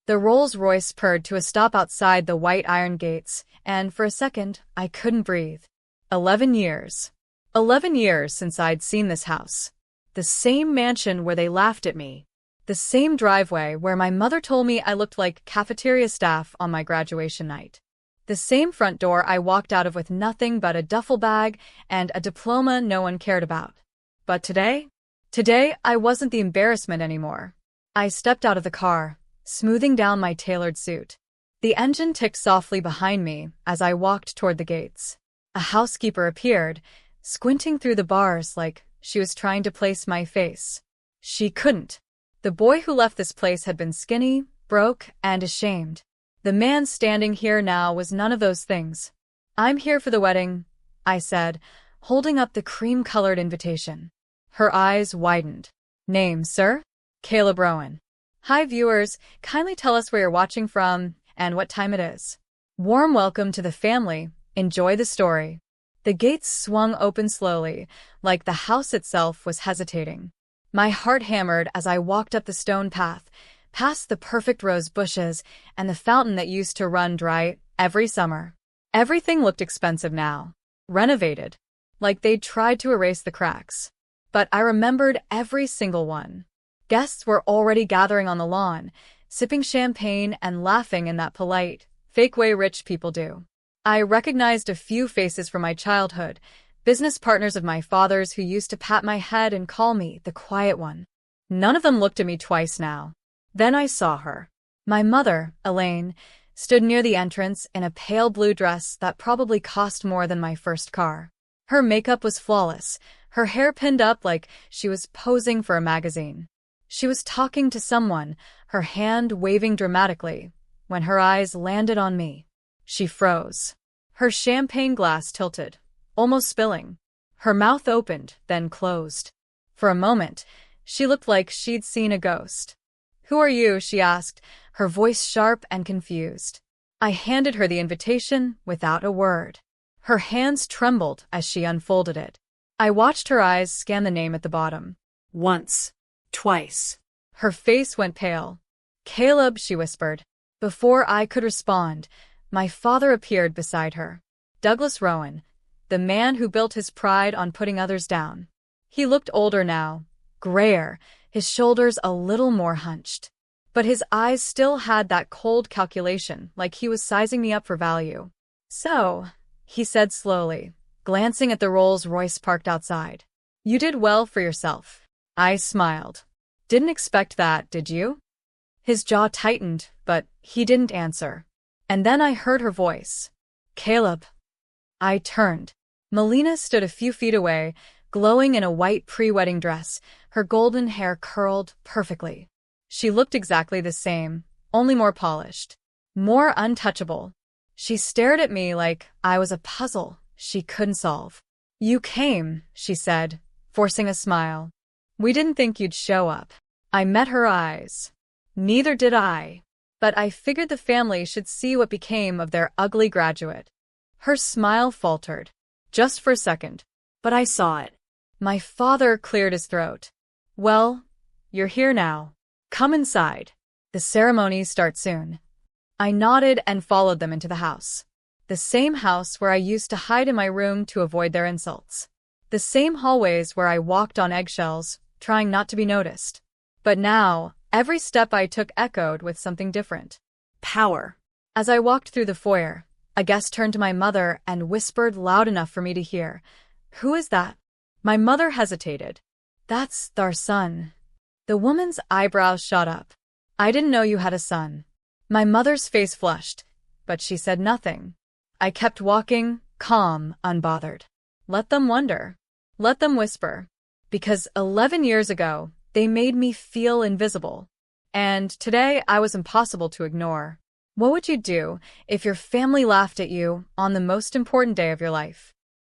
The Rolls-Royce purred to a stop outside the white iron gates, and for a second, I couldn't breathe. 11 years. 11 years since I'd seen this house. The same mansion where they laughed at me. The same driveway where my mother told me I looked like cafeteria staff on my graduation night. The same front door I walked out of with nothing but a duffel bag and a diploma no one cared about. But today? Today, I wasn't the embarrassment anymore. I stepped out of the car, smoothing down my tailored suit. The engine ticked softly behind me as I walked toward the gates. A housekeeper appeared, squinting through the bars like she was trying to place my face. She couldn't. The boy who left this place had been skinny, broke, and ashamed. The man standing here now was none of those things. "I'm here for the wedding," I said, holding up the cream-colored invitation. Her eyes widened. "Name, sir?" "Caleb Rowan." "Hi, viewers. Kindly tell us where you're watching from and what time it is." Warm welcome to the family. Enjoy the story. The gates swung open slowly, like the house itself was hesitating. My heart hammered as I walked up the stone path, past the perfect rose bushes and the fountain that used to run dry every summer. Everything looked expensive now. Renovated. Like they'd tried to erase the cracks. But I remembered every single one. Guests were already gathering on the lawn, sipping champagne and laughing in that polite, fake way rich people do. I recognized a few faces from my childhood, business partners of my father's who used to pat my head and call me the quiet one. None of them looked at me twice now. Then I saw her. My mother, Elaine, stood near the entrance in a pale blue dress that probably cost more than my first car. Her makeup was flawless, her hair pinned up like she was posing for a magazine. She was talking to someone, her hand waving dramatically, when her eyes landed on me. She froze. Her champagne glass tilted, almost spilling. Her mouth opened, then closed. For a moment, she looked like she'd seen a ghost. "Who are you?" she asked, her voice sharp and confused. I handed her the invitation without a word. Her hands trembled as she unfolded it. I watched her eyes scan the name at the bottom. Once. Twice. Her face went pale. "Caleb," she whispered. Before I could respond, my father appeared beside her. Douglas Rowan, the man who built his pride on putting others down. He looked older now, grayer, his shoulders a little more hunched. But his eyes still had that cold calculation, like he was sizing me up for value. "So," he said slowly, glancing at the Rolls-Royce parked outside. "You did well for yourself." I smiled. "Didn't expect that, did you?" His jaw tightened, but he didn't answer. And then I heard her voice. "Caleb." I turned. Melina stood a few feet away, glowing in a white pre-wedding dress, her golden hair curled perfectly. She looked exactly the same, only more polished, more untouchable. She stared at me like I was a puzzle she couldn't solve. "You came," she said, forcing a smile. "We didn't think you'd show up." I met her eyes. Neither did I. But I figured the family should see what became of their ugly graduate. Her smile faltered. Just for a second. But I saw it. My father cleared his throat. "Well, you're here now. Come inside. The ceremony starts soon." I nodded and followed them into the house. The same house where I used to hide in my room to avoid their insults. The same hallways where I walked on eggshells, trying not to be noticed. But now, every step I took echoed with something different. Power. As I walked through the foyer, a guest turned to my mother and whispered loud enough for me to hear, "Who is that?" My mother hesitated. "That's our son." The woman's eyebrows shot up. "I didn't know you had a son." My mother's face flushed, but she said nothing. I kept walking, calm, unbothered. Let them wonder. Let them whisper. Because 11 years ago, they made me feel invisible. And today I was impossible to ignore. What would you do if your family laughed at you on the most important day of your life?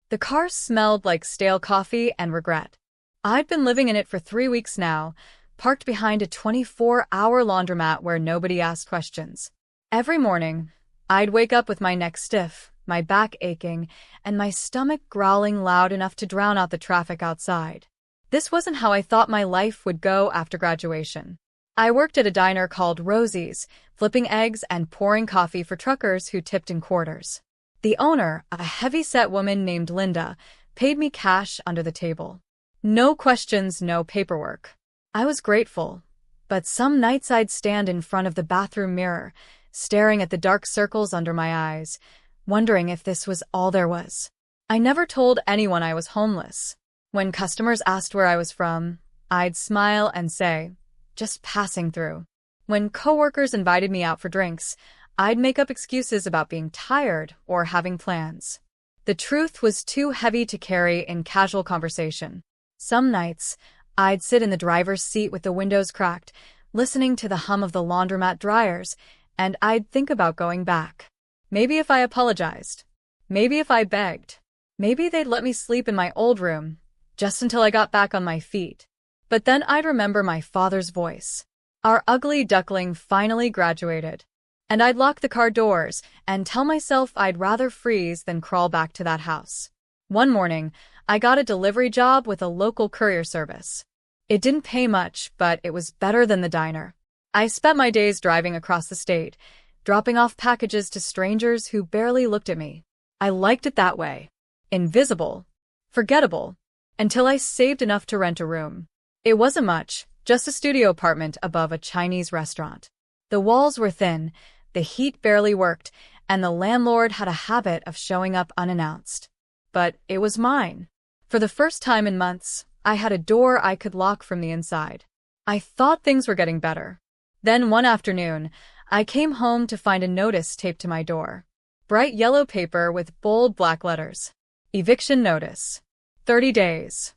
The car smelled like stale coffee and regret. I'd been living in it for 3 weeks now, parked behind a 24-hour laundromat where nobody asked questions. Every morning, I'd wake up with my neck stiff, my back aching, and my stomach growling loud enough to drown out the traffic outside. This wasn't how I thought my life would go after graduation. I worked at a diner called Rosie's, flipping eggs and pouring coffee for truckers who tipped in quarters. The owner, a heavy-set woman named Linda, paid me cash under the table. No questions, no paperwork. I was grateful, but some nights I'd stand in front of the bathroom mirror, staring at the dark circles under my eyes, wondering if this was all there was. I never told anyone I was homeless. When customers asked where I was from, I'd smile and say, just passing through. When coworkers invited me out for drinks, I'd make up excuses about being tired or having plans. The truth was too heavy to carry in casual conversation. Some nights, I'd sit in the driver's seat with the windows cracked, listening to the hum of the laundromat dryers, and I'd think about going back. Maybe if I apologized. Maybe if I begged. Maybe they'd let me sleep in my old room, just until I got back on my feet. But then I'd remember my father's voice. Our ugly duckling finally graduated. And I'd lock the car doors and tell myself I'd rather freeze than crawl back to that house. One morning, I got a delivery job with a local courier service. It didn't pay much, but it was better than the diner. I spent my days driving across the state, dropping off packages to strangers who barely looked at me. I liked it that way. Invisible. Forgettable. Until I saved enough to rent a room. It wasn't much, just a studio apartment above a Chinese restaurant. The walls were thin, the heat barely worked, and the landlord had a habit of showing up unannounced. But it was mine. For the first time in months, I had a door I could lock from the inside. I thought things were getting better. Then one afternoon, I came home to find a notice taped to my door. Bright yellow paper with bold black letters. Eviction notice. 30 days.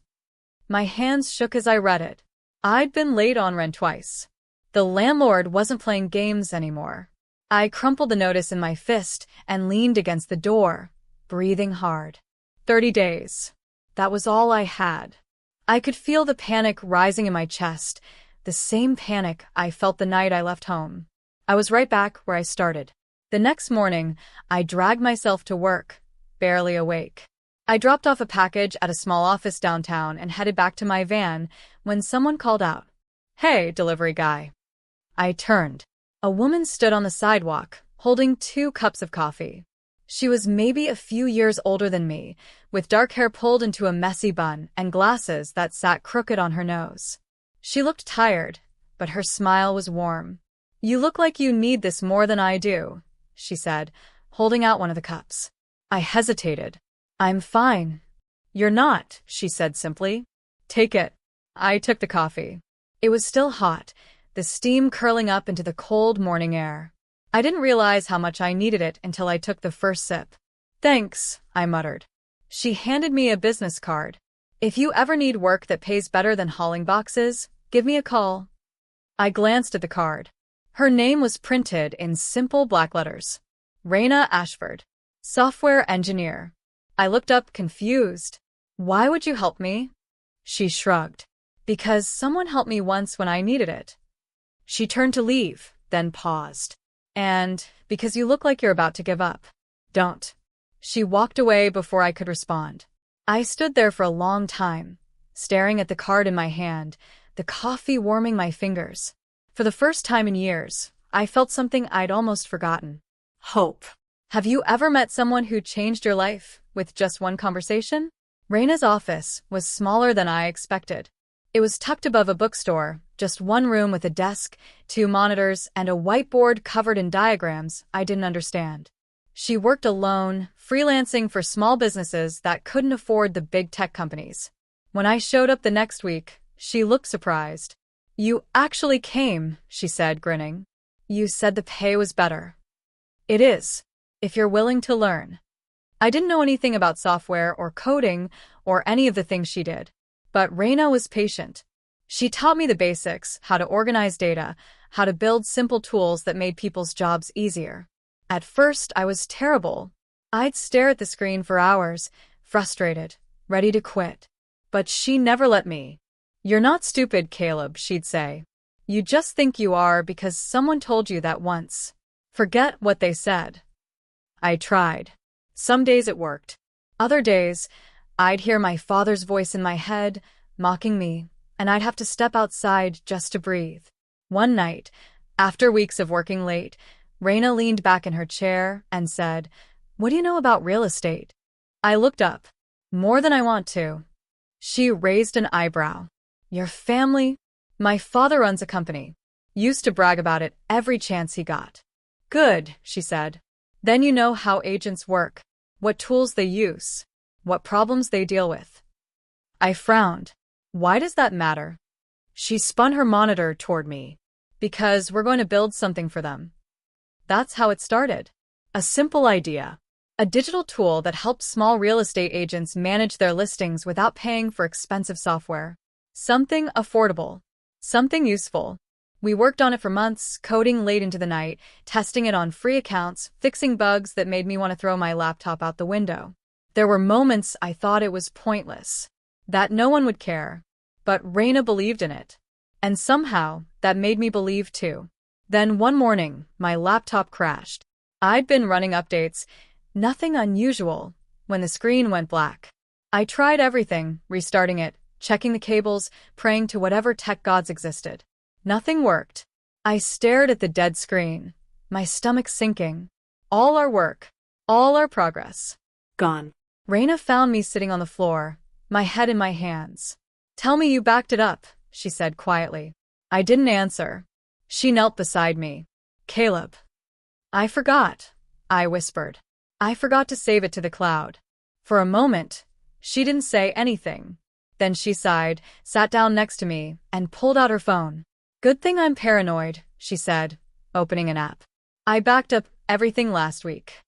My hands shook as I read it. I'd been late on rent twice. The landlord wasn't playing games anymore. I crumpled the notice in my fist and leaned against the door, breathing hard. 30 days. That was all I had. I could feel the panic rising in my chest, the same panic I felt the night I left home. I was right back where I started. The next morning, I dragged myself to work, barely awake. I dropped off a package at a small office downtown and headed back to my van when someone called out, "Hey, delivery guy." I turned. A woman stood on the sidewalk, holding 2 cups of coffee. She was maybe a few years older than me, with dark hair pulled into a messy bun and glasses that sat crooked on her nose. She looked tired, but her smile was warm. "You look like you need this more than I do," she said, holding out one of the cups. I hesitated. "I'm fine." "You're not," she said simply. "Take it." I took the coffee. It was still hot, the steam curling up into the cold morning air. I didn't realize how much I needed it until I took the first sip. "Thanks," I muttered. She handed me a business card. "If you ever need work that pays better than hauling boxes, give me a call." I glanced at the card. Her name was printed in simple black letters. Raina Ashford, software engineer. I looked up confused. "Why would you help me?" She shrugged. "Because someone helped me once when I needed it." She turned to leave, then paused. "And because you look like you're about to give up." "Don't." She walked away before I could respond. I stood there for a long time, staring at the card in my hand, the coffee warming my fingers. For the first time in years, I felt something I'd almost forgotten. Hope. Have you ever met someone who changed your life with just one conversation? Raina's office was smaller than I expected. It was tucked above a bookstore, just one room with a desk, 2 monitors, and a whiteboard covered in diagrams I didn't understand. She worked alone, freelancing for small businesses that couldn't afford the big tech companies. When I showed up the next week, she looked surprised. "You actually came," she said, grinning. "You said the pay was better." "It is, if you're willing to learn." I didn't know anything about software or coding or any of the things she did. But Raina was patient. She taught me the basics, how to organize data, how to build simple tools that made people's jobs easier. At first, I was terrible. I'd stare at the screen for hours, frustrated, ready to quit. But she never let me. "You're not stupid, Caleb," she'd say. "You just think you are because someone told you that once. Forget what they said." I tried. Some days it worked. Other days, I'd hear my father's voice in my head, mocking me, and I'd have to step outside just to breathe. One night, after weeks of working late, Raina leaned back in her chair and said, "What do you know about real estate?" I looked up. "More than I want to." She raised an eyebrow. "Your family?" "My father runs a company. Used to brag about it every chance he got." "Good," she said. "Then you know how agents work, what tools they use, what problems they deal with." I frowned. "Why does that matter?" She spun her monitor toward me. "Because we're going to build something for them." That's how it started. A simple idea. A digital tool that helps small real estate agents manage their listings without paying for expensive software. Something affordable. Something useful. We worked on it for months, coding late into the night, testing it on free accounts, fixing bugs that made me want to throw my laptop out the window. There were moments I thought it was pointless, that no one would care. But Raina believed in it. And somehow, that made me believe too. Then one morning, my laptop crashed. I'd been running updates, nothing unusual, when the screen went black. I tried everything, restarting it, checking the cables, praying to whatever tech gods existed. Nothing worked. I stared at the dead screen, my stomach sinking. All our work, all our progress, gone. Raina found me sitting on the floor, my head in my hands. "Tell me you backed it up," she said quietly. I didn't answer. She knelt beside me. "Caleb." "I forgot," I whispered. "I forgot to save it to the cloud." For a moment, she didn't say anything. Then she sighed, sat down next to me, and pulled out her phone. "Good thing I'm paranoid," she said, opening an app. "I backed up everything last week."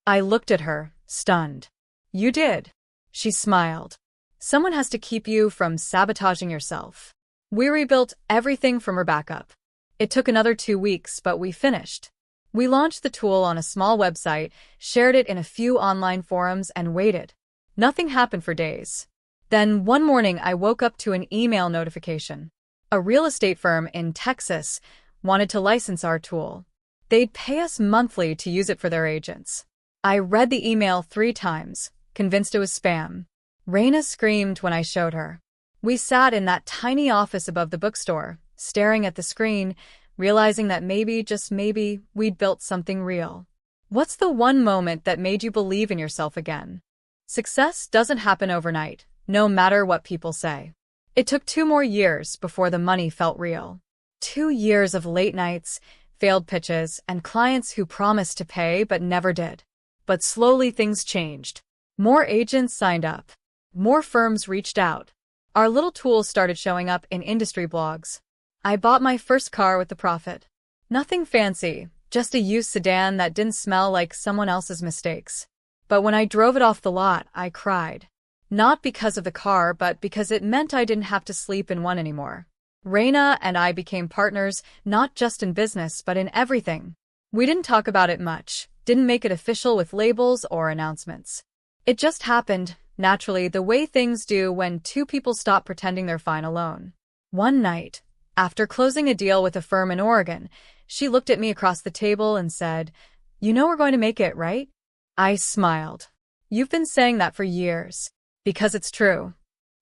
I looked at her, stunned. "You did?" She smiled. "Someone has to keep you from sabotaging yourself." We rebuilt everything from her backup. It took another 2 weeks, but we finished. We launched the tool on a small website, shared it in a few online forums, and waited. Nothing happened for days. Then one morning I woke up to an email notification. A real estate firm in Texas wanted to license our tool. They'd pay us monthly to use it for their agents. I read the email 3 times, convinced it was spam. Raina screamed when I showed her. We sat in that tiny office above the bookstore, staring at the screen, realizing that maybe, just maybe, we'd built something real. What's the one moment that made you believe in yourself again? Success doesn't happen overnight, no matter what people say. It took 2 more years before the money felt real. 2 years of late nights, failed pitches, and clients who promised to pay but never did. But slowly things changed. More agents signed up. More firms reached out. Our little tool started showing up in industry blogs. I bought my first car with the profit. Nothing fancy, just a used sedan that didn't smell like someone else's mistakes. But when I drove it off the lot, I cried. Not because of the car, but because it meant I didn't have to sleep in one anymore. Raina and I became partners, not just in business, but in everything. We didn't talk about it much, didn't make it official with labels or announcements. It just happened, naturally, the way things do when 2 people stop pretending they're fine alone. One night, after closing a deal with a firm in Oregon, she looked at me across the table and said, "You know we're going to make it, right?" I smiled. "You've been saying that for years." Because it's true.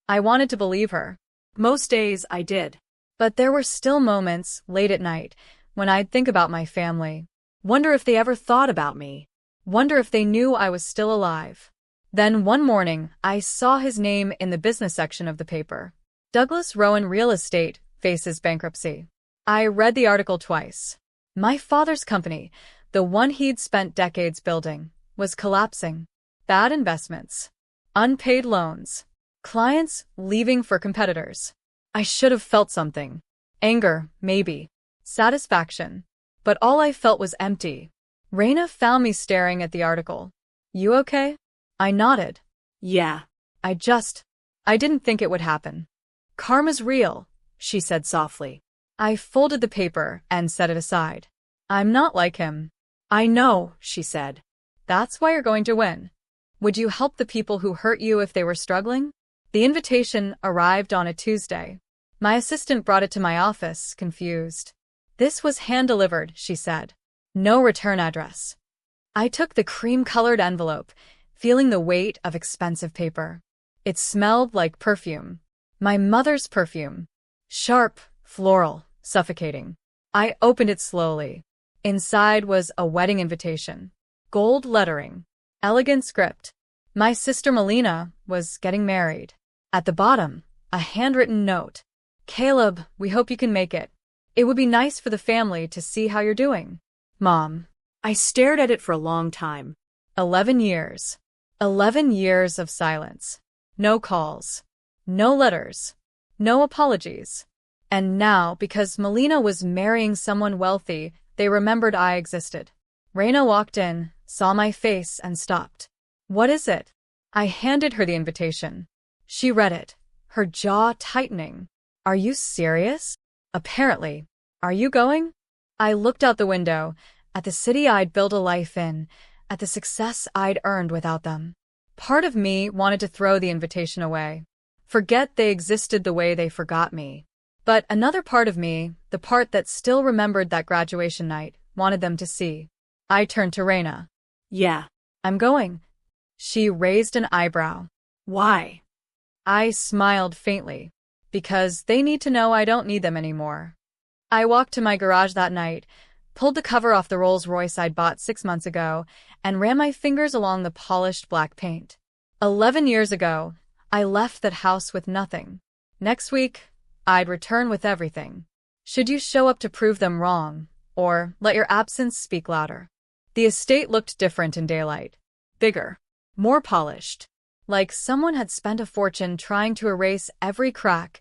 I wanted to believe her. Most days I did. But there were still moments, late at night, when I'd think about my family. Wonder if they ever thought about me. Wonder if they knew I was still alive. Then one morning, I saw his name in the business section of the paper. Douglas Rowan Real Estate faces bankruptcy. I read the article twice. My father's company, the one he'd spent decades building, was collapsing. Bad investments. Unpaid loans. Clients leaving for competitors. I should have felt something. Anger, maybe. Satisfaction. But all I felt was empty. Raina found me staring at the article. "You okay?" I nodded. "Yeah. I didn't think it would happen." "Karma's real," she said softly. I folded the paper and set it aside. "I'm not like him." "I know," she said. "That's why you're going to win." "Would you help the people who hurt you if they were struggling?" The invitation arrived on a Tuesday. My assistant brought it to my office, confused. "This was hand-delivered," she said. "No return address." I took the cream-colored envelope, feeling the weight of expensive paper. It smelled like perfume. My mother's perfume. Sharp, floral, suffocating. I opened it slowly. Inside was a wedding invitation. Gold lettering. Elegant script. My sister Melina was getting married. At the bottom, a handwritten note. Caleb, we hope you can make it. It would be nice for the family to see how you're doing. Mom. I stared at it for a long time. 11 years. 11 years of silence. No calls. No letters. No apologies. And now, because Melina was marrying someone wealthy, they remembered I existed. Reina walked in, saw my face, and stopped. What is it? I handed her the invitation. She read it, her jaw tightening. Are you serious? Apparently. Are you going? I looked out the window, at the city I'd built a life in, at the success I'd earned without them. Part of me wanted to throw the invitation away. Forget they existed the way they forgot me. But another part of me, the part that still remembered that graduation night, wanted them to see. I turned to Reina. Yeah. I'm going. She raised an eyebrow. Why? I smiled faintly. Because they need to know I don't need them anymore. I walked to my garage that night, pulled the cover off the Rolls-Royce I'd bought 6 months ago, and ran my fingers along the polished black paint. 11 years ago, I left that house with nothing. Next week, I'd return with everything. Should you show up to prove them wrong, or let your absence speak louder? The estate looked different in daylight. Bigger. More polished. Like someone had spent a fortune trying to erase every crack,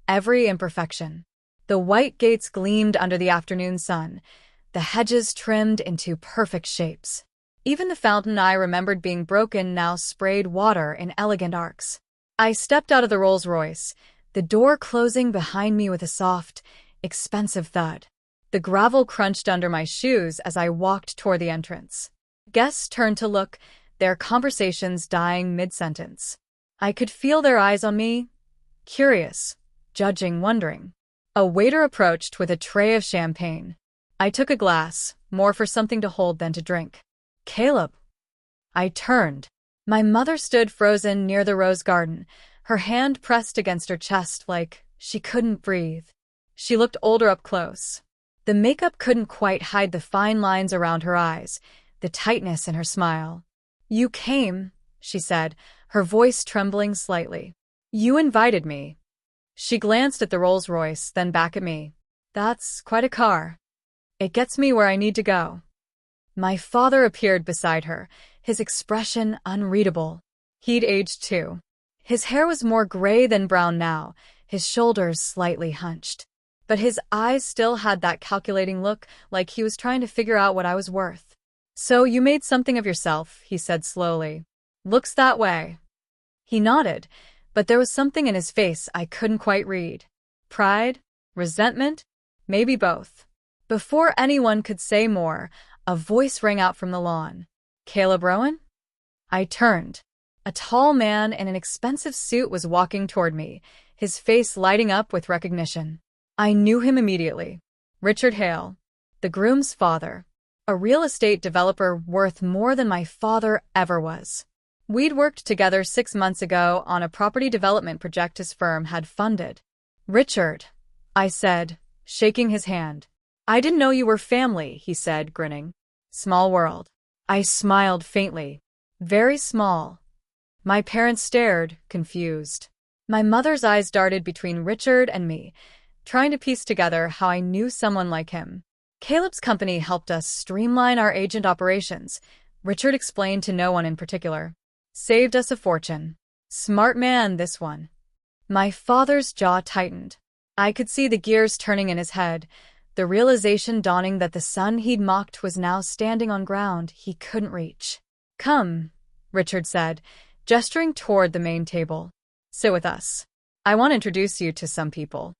every imperfection. The white gates gleamed under the afternoon sun, the hedges trimmed into perfect shapes. Even the fountain I remembered being broken now sprayed water in elegant arcs. I stepped out of the Rolls-Royce, the door closing behind me with a soft, expensive thud. The gravel crunched under my shoes as I walked toward the entrance. Guests turned to look, their conversations dying mid-sentence. I could feel their eyes on me, curious, judging, wondering. A waiter approached with a tray of champagne. I took a glass, more for something to hold than to drink. Caleb. I turned. My mother stood frozen near the rose garden, her hand pressed against her chest like she couldn't breathe. She looked older up close. The makeup couldn't quite hide the fine lines around her eyes, the tightness in her smile. You came, she said, her voice trembling slightly. You invited me. She glanced at the Rolls-Royce, then back at me. That's quite a car. It gets me where I need to go. My father appeared beside her, his expression unreadable. He'd aged too. His hair was more gray than brown now, his shoulders slightly hunched. But his eyes still had that calculating look, like he was trying to figure out what I was worth. So you made something of yourself, he said slowly. Looks that way. He nodded, but there was something in his face I couldn't quite read. Pride? Resentment? Maybe both. Before anyone could say more, a voice rang out from the lawn. Caleb Rowan? I turned. A tall man in an expensive suit was walking toward me, his face lighting up with recognition. I knew him immediately. Richard Hale, the groom's father, a real estate developer worth more than my father ever was. We'd worked together 6 months ago on a property development project his firm had funded. Richard, I said, shaking his hand. I didn't know you were family, he said, grinning. Small world. I smiled faintly. Very small. My parents stared, confused. My mother's eyes darted between Richard and me, trying to piece together how I knew someone like him. Caleb's company helped us streamline our agent operations, Richard explained to no one in particular. Saved us a fortune. Smart man, this one. My father's jaw tightened. I could see the gears turning in his head, the realization dawning that the son he'd mocked was now standing on ground he couldn't reach. Come, Richard said, gesturing toward the main table. Sit with us. I want to introduce you to some people.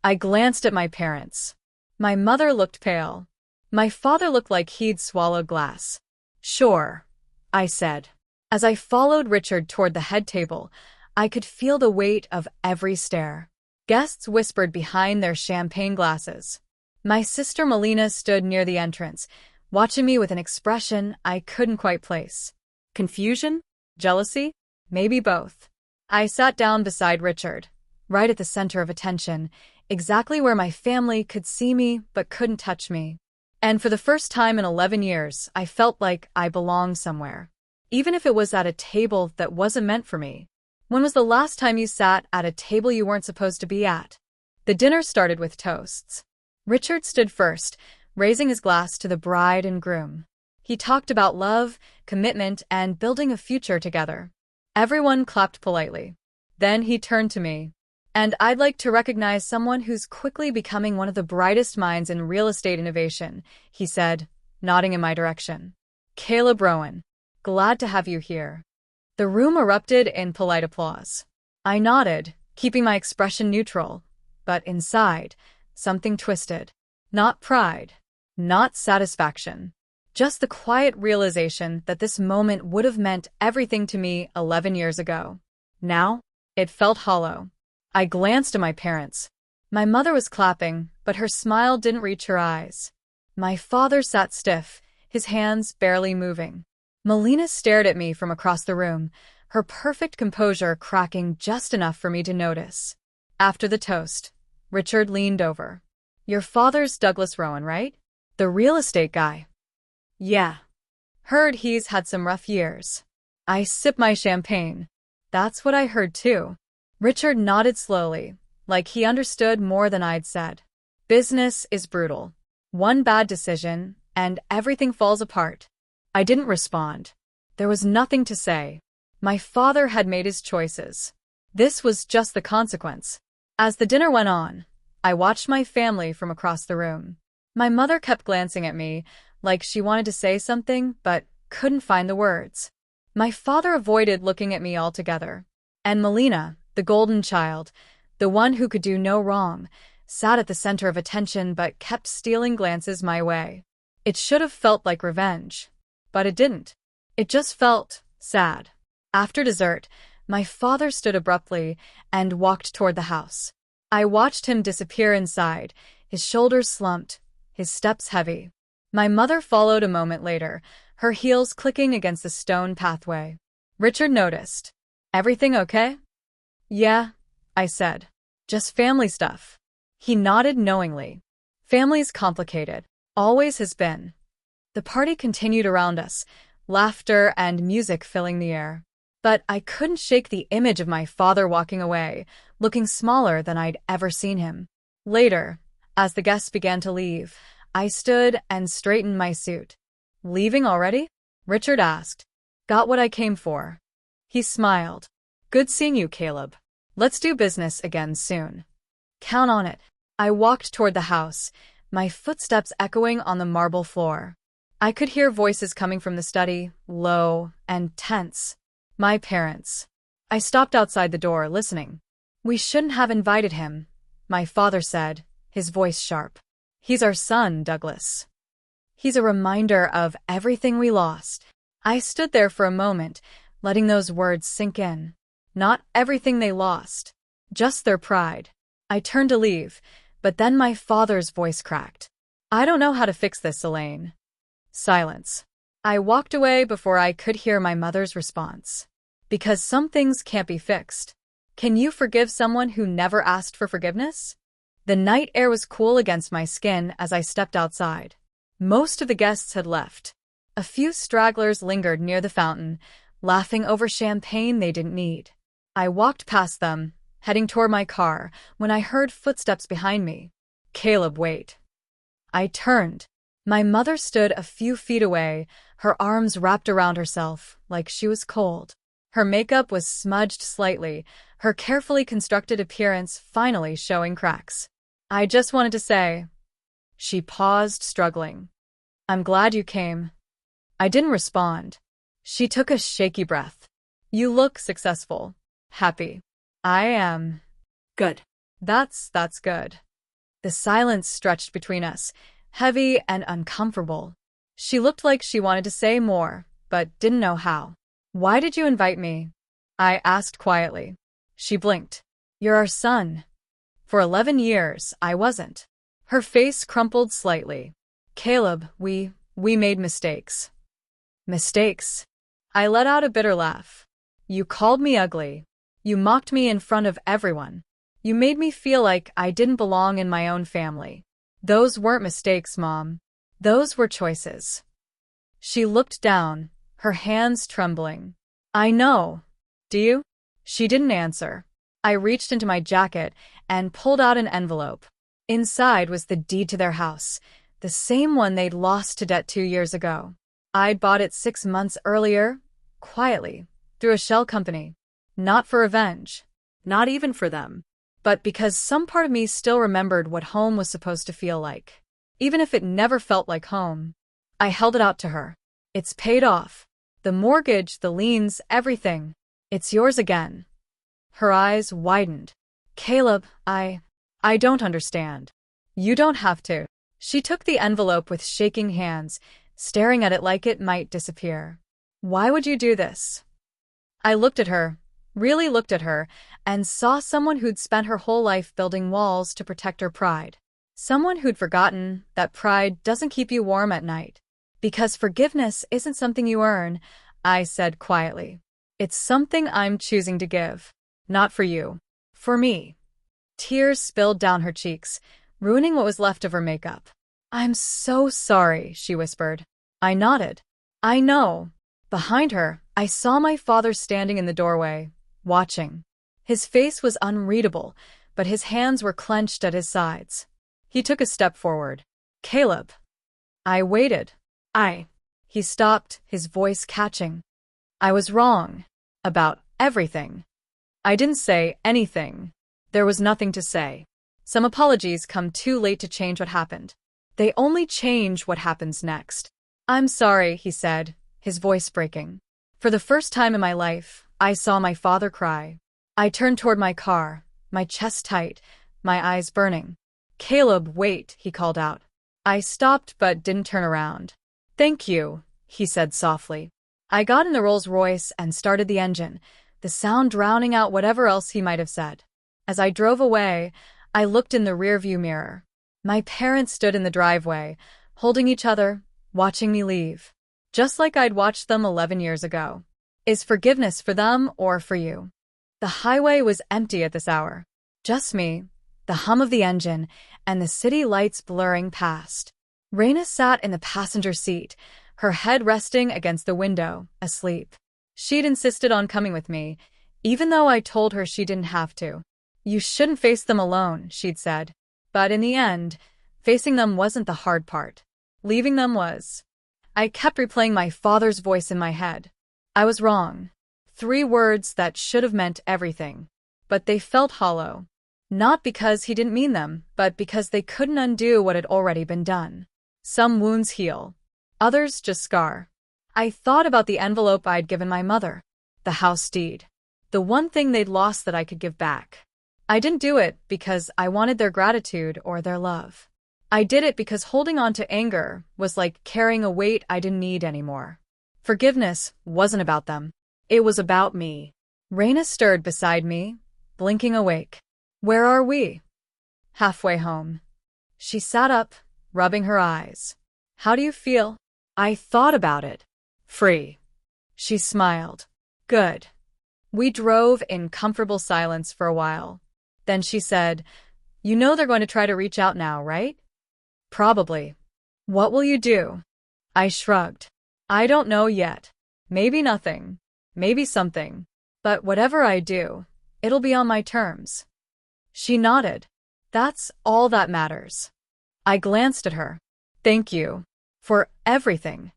I glanced at my parents. My mother looked pale. My father looked like he'd swallowed glass. Sure, I said. As I followed Richard toward the head table, I could feel the weight of every stare. Guests whispered behind their champagne glasses. My sister Melina stood near the entrance, watching me with an expression I couldn't quite place. Confusion? Jealousy? Maybe both. I sat down beside Richard, right at the center of attention, exactly where my family could see me but couldn't touch me. And for the first time in 11 years, I felt like I belonged somewhere, even if it was at a table that wasn't meant for me. When was the last time you sat at a table you weren't supposed to be at? The dinner started with toasts. Richard stood first, raising his glass to the bride and groom. He talked about love, commitment, and building a future together. Everyone clapped politely. Then he turned to me. And I'd like to recognize someone who's quickly becoming one of the brightest minds in real estate innovation, he said, nodding in my direction. Caleb Rowan. Glad to have you here. The room erupted in polite applause. I nodded, keeping my expression neutral. But inside, something twisted. Not pride. Not satisfaction. Just the quiet realization that this moment would have meant everything to me 11 years ago. Now, it felt hollow. I glanced at my parents. My mother was clapping, but her smile didn't reach her eyes. My father sat stiff, his hands barely moving. Melina stared at me from across the room, her perfect composure cracking just enough for me to notice. After the toast, Richard leaned over. Your father's Douglas Rowan, right? The real estate guy. Yeah. Heard he's had some rough years. I sipped my champagne. That's what I heard too. Richard nodded slowly, like he understood more than I'd said. Business is brutal. One bad decision, and everything falls apart. I didn't respond. There was nothing to say. My father had made his choices. This was just the consequence. As the dinner went on, I watched my family from across the room. My mother kept glancing at me, like she wanted to say something, but couldn't find the words. My father avoided looking at me altogether. And Melina, the golden child, the one who could do no wrong, sat at the center of attention but kept stealing glances my way. It should have felt like revenge. But it didn't. It just felt sad. After dessert, my father stood abruptly and walked toward the house. I watched him disappear inside, his shoulders slumped, his steps heavy. My mother followed a moment later, her heels clicking against the stone pathway. Richard noticed. Everything okay? Yeah, I said. Just family stuff. He nodded knowingly. Family's complicated. Always has been. The party continued around us, laughter and music filling the air. But I couldn't shake the image of my father walking away, looking smaller than I'd ever seen him. Later, as the guests began to leave, I stood and straightened my suit. Leaving already? Richard asked. Got what I came for. He smiled. Good seeing you, Caleb. Let's do business again soon. Count on it. I walked toward the house, my footsteps echoing on the marble floor. I could hear voices coming from the study, low and tense. My parents. I stopped outside the door, listening. We shouldn't have invited him, my father said, his voice sharp. He's our son, Douglas. He's a reminder of everything we lost. I stood there for a moment, letting those words sink in. Not everything they lost, just their pride. I turned to leave, but then my father's voice cracked. I don't know how to fix this, Elaine. Silence. I walked away before I could hear my mother's response. Because some things can't be fixed. Can you forgive someone who never asked for forgiveness? The night air was cool against my skin as I stepped outside. Most of the guests had left. A few stragglers lingered near the fountain, laughing over champagne they didn't need. I walked past them, heading toward my car, when I heard footsteps behind me. Caleb, wait. I turned. My mother stood a few feet away, her arms wrapped around herself, like she was cold. Her makeup was smudged slightly, her carefully constructed appearance finally showing cracks. I just wanted to say. She paused, struggling. I'm glad you came. I didn't respond. She took a shaky breath. You look successful. Happy. I am. Good. That's good. The silence stretched between us, heavy and uncomfortable. She looked like she wanted to say more, but didn't know how. Why did you invite me? I asked quietly. She blinked. You're our son. For 11 years, I wasn't. Her face crumpled slightly. Caleb, we made mistakes. Mistakes? I let out a bitter laugh. You called me ugly. You mocked me in front of everyone. You made me feel like I didn't belong in my own family. Those weren't mistakes, Mom. Those were choices. She looked down, her hands trembling. I know. Do you? She didn't answer. I reached into my jacket and pulled out an envelope. Inside was the deed to their house, the same one they'd lost to debt 2 years ago. I'd bought it 6 months earlier, quietly, through a shell company. Not for revenge. Not even for them. But because some part of me still remembered what home was supposed to feel like. Even if it never felt like home. I held it out to her. It's paid off. The mortgage, the liens, everything. It's yours again. Her eyes widened. Caleb, I don't understand. You don't have to. She took the envelope with shaking hands, staring at it like it might disappear. Why would you do this? I looked at her, really looked at her, and saw someone who'd spent her whole life building walls to protect her pride. Someone who'd forgotten that pride doesn't keep you warm at night. Because forgiveness isn't something you earn, I said quietly. It's something I'm choosing to give. Not for you. For me. Tears spilled down her cheeks, ruining what was left of her makeup. I'm so sorry, she whispered. I nodded. I know. Behind her, I saw my father standing in the doorway, watching. His face was unreadable, but his hands were clenched at his sides. He took a step forward. Caleb. I waited. He stopped, his voice catching. I was wrong. About everything. I didn't say anything. There was nothing to say. Some apologies come too late to change what happened. They only change what happens next. I'm sorry, he said, his voice breaking. For the first time in my life, I saw my father cry. I turned toward my car, my chest tight, my eyes burning. Caleb, wait, he called out. I stopped but didn't turn around. Thank you, he said softly. I got in the Rolls Royce and started the engine, the sound drowning out whatever else he might have said. As I drove away, I looked in the rearview mirror. My parents stood in the driveway, holding each other, watching me leave. Just like I'd watched them 11 years ago. Is forgiveness for them or for you? The highway was empty at this hour. Just me, the hum of the engine, and the city lights blurring past. Raina sat in the passenger seat, her head resting against the window, asleep. She'd insisted on coming with me, even though I told her she didn't have to. You shouldn't face them alone, she'd said. But in the end, facing them wasn't the hard part. Leaving them was. I kept replaying my father's voice in my head. I was wrong. 3 words that should have meant everything. But they felt hollow. Not because he didn't mean them, but because they couldn't undo what had already been done. Some wounds heal. Others just scar. I thought about the envelope I'd given my mother. The house deed. The one thing they'd lost that I could give back. I didn't do it because I wanted their gratitude or their love. I did it because holding on to anger was like carrying a weight I didn't need anymore. Forgiveness wasn't about them. It was about me. Raina stirred beside me, blinking awake. Where are we? Halfway home. She sat up, rubbing her eyes. How do you feel? I thought about it. Free. She smiled. Good. We drove in comfortable silence for a while. Then she said, You know they're going to try to reach out now, right? Probably. What will you do? I shrugged. I don't know yet. Maybe nothing. Maybe something. But whatever I do, it'll be on my terms. She nodded. That's all that matters. I glanced at her. Thank you. For everything.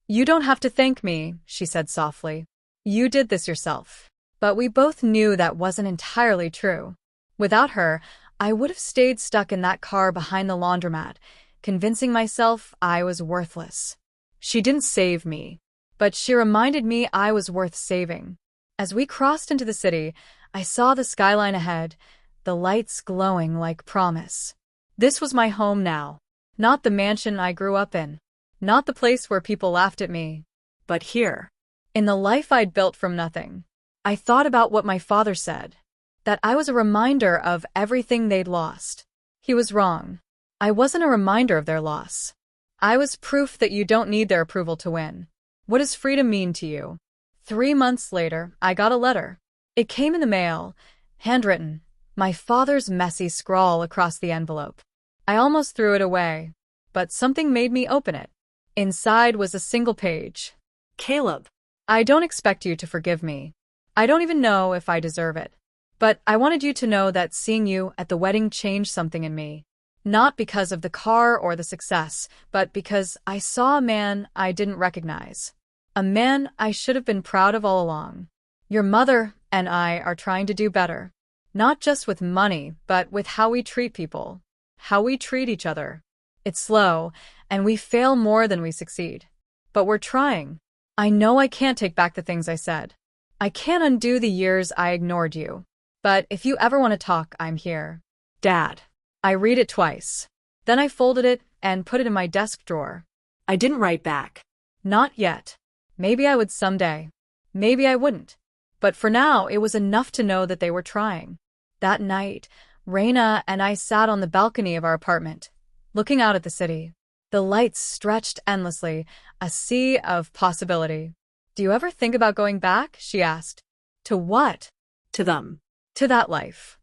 You don't have to thank me, she said softly. You did this yourself. But we both knew that wasn't entirely true. Without her, I would have stayed stuck in that car behind the laundromat, convincing myself I was worthless. She didn't save me, but she reminded me I was worth saving. As we crossed into the city, I saw the skyline ahead, the lights glowing like promise. This was my home now. Not the mansion I grew up in. Not the place where people laughed at me. But here. In the life I'd built from nothing. I thought about what my father said. That I was a reminder of everything they'd lost. He was wrong. I wasn't a reminder of their loss. I was proof that you don't need their approval to win. What does freedom mean to you? 3 months later, I got a letter. It came in the mail, handwritten, My father's messy scrawl across the envelope. I almost threw it away, but something made me open it. Inside was a single page. Caleb. I don't expect you to forgive me. I don't even know if I deserve it. But I wanted you to know that seeing you at the wedding changed something in me. Not because of the car or the success, but because I saw a man I didn't recognize. A man I should have been proud of all along. Your mother and I are trying to do better. Not just with money, but with how we treat people. How we treat each other. It's slow, and we fail more than we succeed. But we're trying. I know I can't take back the things I said. I can't undo the years I ignored you. But if you ever want to talk, I'm here. Dad. I read it twice. Then I folded it and put it in my desk drawer. I didn't write back. Not yet. Maybe I would someday. Maybe I wouldn't. But for now, it was enough to know that they were trying. That night, Raina and I sat on the balcony of our apartment, looking out at the city. The lights stretched endlessly, a sea of possibility. Do you ever think about going back? She asked. To what? To them. To that life.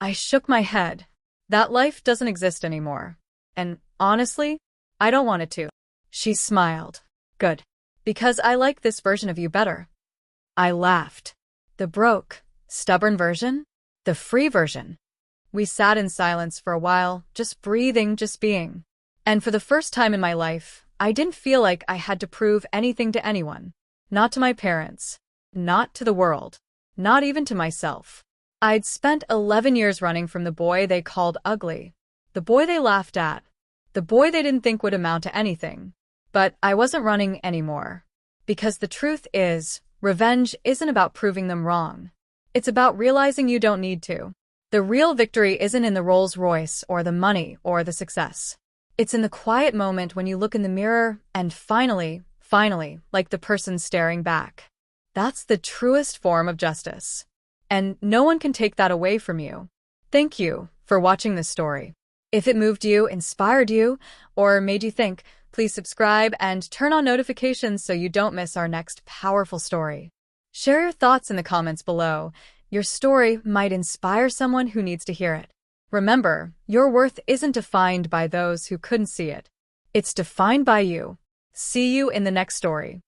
I shook my head. That life doesn't exist anymore. And honestly, I don't want it to. She smiled. Good. Because I like this version of you better. I laughed. The broke, stubborn version? The free version. We sat in silence for a while, just breathing, just being. And for the first time in my life, I didn't feel like I had to prove anything to anyone. Not to my parents. Not to the world. Not even to myself. I'd spent 11 years running from the boy they called ugly. The boy they laughed at. The boy they didn't think would amount to anything. But I wasn't running anymore. Because the truth is, revenge isn't about proving them wrong. It's about realizing you don't need to. The real victory isn't in the Rolls Royce or the money or the success. It's in the quiet moment when you look in the mirror and finally, like the person staring back. That's the truest form of justice. And no one can take that away from you. Thank you for watching this story. If it moved you, inspired you, or made you think, please subscribe and turn on notifications so you don't miss our next powerful story. Share your thoughts in the comments below. Your story might inspire someone who needs to hear it. Remember, your worth isn't defined by those who couldn't see it. It's defined by you. See you in the next story.